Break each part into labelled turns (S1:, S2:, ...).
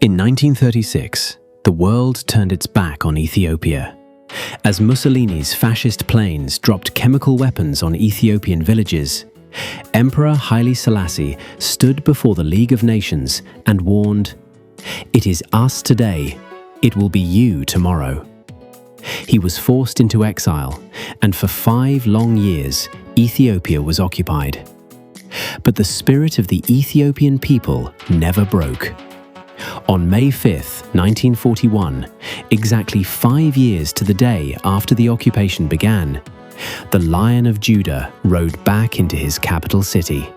S1: In 1936, the world turned its back on Ethiopia. As Mussolini's fascist planes dropped chemical weapons on Ethiopian villages, Emperor Haile Selassie stood before the League of Nations and warned, "It is us today, it will be you tomorrow." He was forced into exile, and for 5 long years, Ethiopia was occupied. But the spirit of the Ethiopian people never broke. On May 5, 1941, exactly 5 years to the day after the occupation began, the Lion of Judah rode back into his capital city.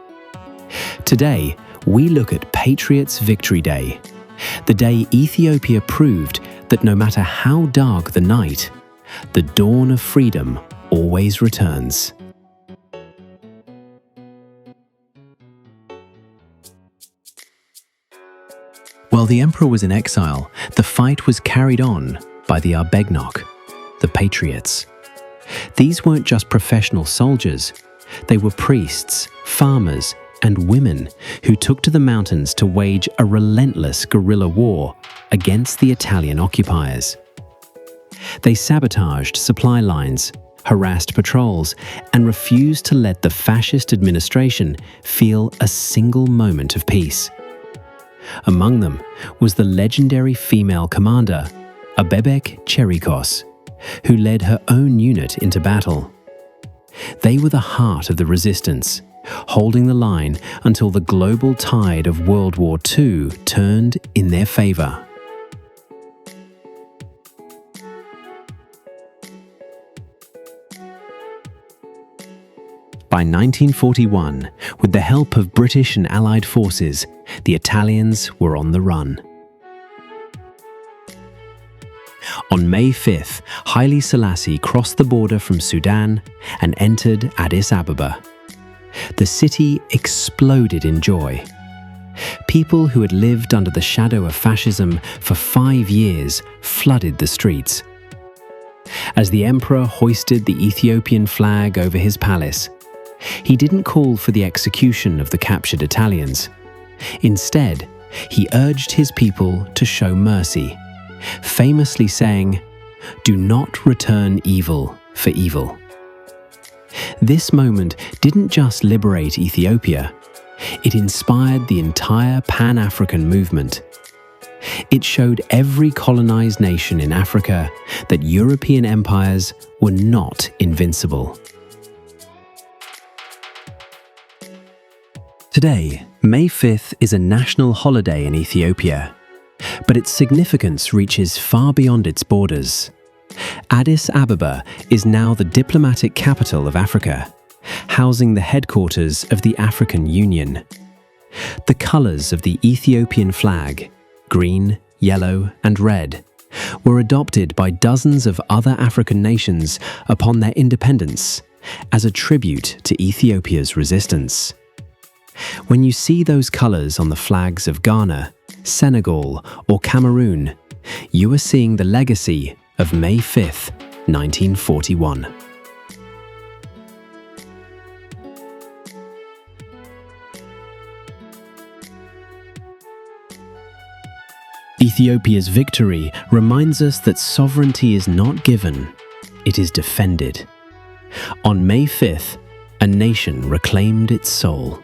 S1: Today, we look at Patriots' Victory Day, the day Ethiopia proved that no matter how dark the night, the dawn of freedom always returns. While the emperor was in exile, the fight was carried on by the Arbegnok, the Patriots. These weren't just professional soldiers, they were priests, farmers, and women who took to the mountains to wage a relentless guerrilla war against the Italian occupiers. They sabotaged supply lines, harassed patrols, and refused to let the fascist administration feel a single moment of peace. Among them was the legendary female commander, Abebek Cherikos, who led her own unit into battle. They were the heart of the resistance, holding the line until the global tide of World War II turned in their favor. By 1941, with the help of British and Allied forces, the Italians were on the run. On May 5th, Haile Selassie crossed the border from Sudan and entered Addis Ababa. The city exploded in joy. People who had lived under the shadow of fascism for 5 years flooded the streets. As the emperor hoisted the Ethiopian flag over his palace, he didn't call for the execution of the captured Italians. Instead, he urged his people to show mercy, famously saying, "Do not return evil for evil." This moment didn't just liberate Ethiopia, it inspired the entire Pan-African movement. It showed every colonized nation in Africa that European empires were not invincible. Today, May 5th is a national holiday in Ethiopia, but its significance reaches far beyond its borders. Addis Ababa is now the diplomatic capital of Africa, housing the headquarters of the African Union. The colors of the Ethiopian flag, green, yellow, and red, were adopted by dozens of other African nations upon their independence as a tribute to Ethiopia's resistance. When you see those colors on the flags of Ghana, Senegal, or Cameroon, you are seeing the legacy of May 5th, 1941. Ethiopia's victory reminds us that sovereignty is not given, it is defended. On May 5th, a nation reclaimed its soul.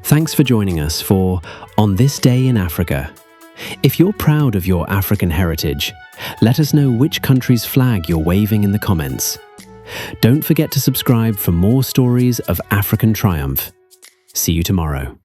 S1: Thanks for joining us for On This Day in Africa. If you're proud of your African heritage, let us know which country's flag you're waving in the comments. Don't forget to subscribe for more stories of African triumph. See you tomorrow.